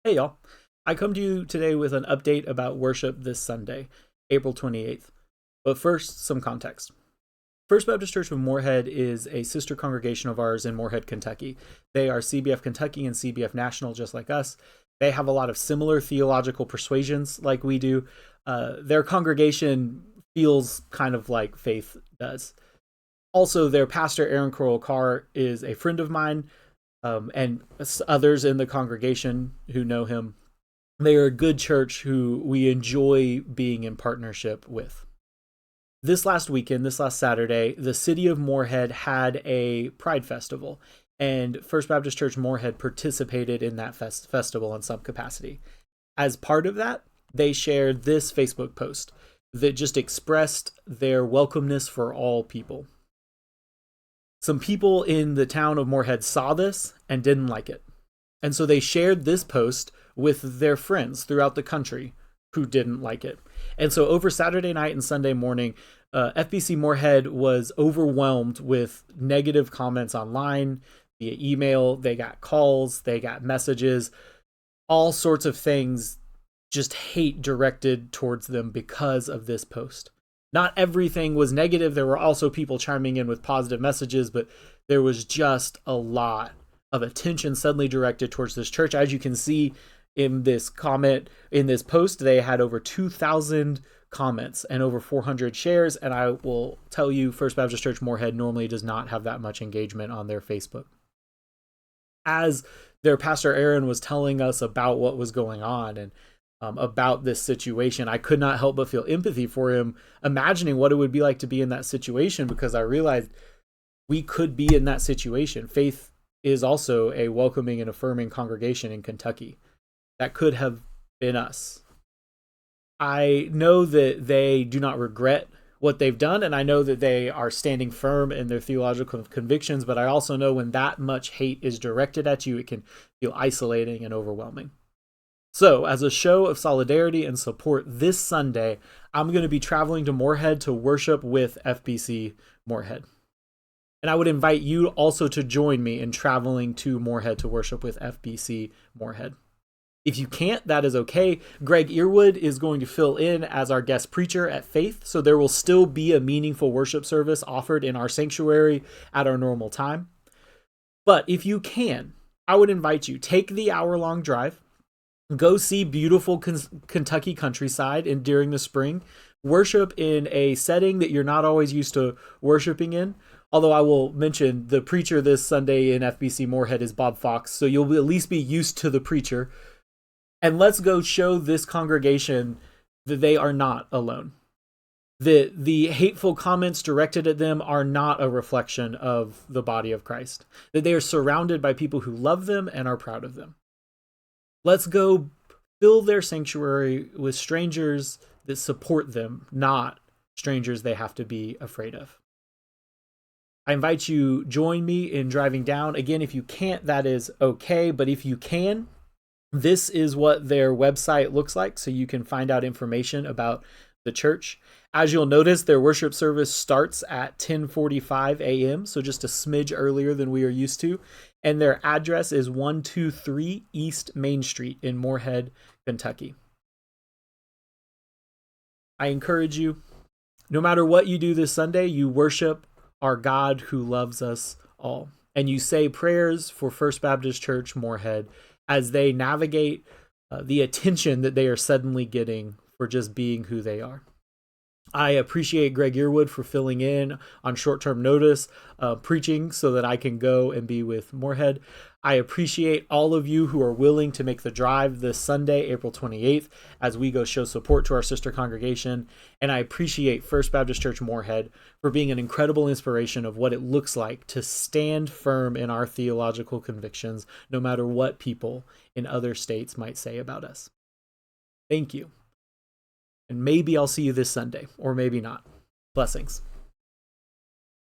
Hey y'all, I come to you today with an update about worship this Sunday, April 28th. But first, some context. First Baptist Church of Morehead is a sister congregation of ours in Morehead, Kentucky. They are CBF Kentucky and CBF National, just like us. They have a lot of similar theological persuasions like we do. Their congregation feels kind of like Faith does. Also, their pastor, Aaron Crowell Carr, is a friend of mine, and others in the congregation who know him. They are a good church who we enjoy being in partnership with. This last weekend, this last Saturday, the city of Morehead had a Pride Festival, and First Baptist Church Morehead participated in that festival in some capacity. As part of that, they shared this Facebook post that just expressed their welcomeness for all people. Some people in the town of Morehead saw this and didn't like it. And so they shared this post with their friends throughout the country who didn't like it. And so over Saturday night and Sunday morning, FBC Morehead was overwhelmed with negative comments online, via email. They got calls, they got messages, all sorts of things, just hate directed towards them because of this post. Not everything was negative. There were also people chiming in with positive messages, but there was just a lot of attention suddenly directed towards this church. As you can see in this comment, in this post, they had over 2,000 comments and over 400 shares. And I will tell you, First Baptist Church Morehead normally does not have that much engagement on their Facebook. As their pastor Aaron was telling us about what was going on and about this situation, I could not help but feel empathy for him, imagining what it would be like to be in that situation, because I realized we could be in that situation. Faith is also a welcoming and affirming congregation in Kentucky. That could have been us. I know that they do not regret what they've done, and I know that they are standing firm in their theological convictions, but I also know when that much hate is directed at you, it can feel isolating and overwhelming. So, as a show of solidarity and support this Sunday, I'm going to be traveling to Morehead to worship with FBC Morehead. And I would invite you also to join me in traveling to Morehead to worship with FBC Morehead. If you can't, that is okay. Greg Earwood is going to fill in as our guest preacher at Faith, so there will still be a meaningful worship service offered in our sanctuary at our normal time. But if you can, I would invite you, take the hour-long drive, go see beautiful Kentucky countryside during the spring, worship in a setting that you're not always used to worshiping in. Although I will mention the preacher this Sunday in FBC Morehead is Bob Fox, so you'll at least be used to the preacher. And let's go show this congregation that they are not alone. The hateful comments directed at them are not a reflection of the body of Christ. That they are surrounded by people who love them and are proud of them. Let's go fill their sanctuary with strangers that support them, not strangers they have to be afraid of. I invite you, join me in driving down. Again, if you can't, that is okay. But if you can, this is what their website looks like, so you can find out information about the church. As you'll notice, their worship service starts at 10:45 a.m., so just a smidge earlier than we are used to. And their address is 123 East Main Street in Morehead, Kentucky. I encourage you, no matter what you do this Sunday, you worship our God who loves us all. And you say prayers for First Baptist Church Morehead as they navigate the attention that they are suddenly getting for just being who they are. I appreciate Greg Earwood for filling in on short-term notice, preaching so that I can go and be with Morehead. I appreciate all of you who are willing to make the drive this Sunday, April 28th, as we go show support to our sister congregation. And I appreciate First Baptist Church Morehead for being an incredible inspiration of what it looks like to stand firm in our theological convictions, no matter what people in other states might say about us. Thank you. And maybe I'll see you this Sunday, or maybe not. Blessings.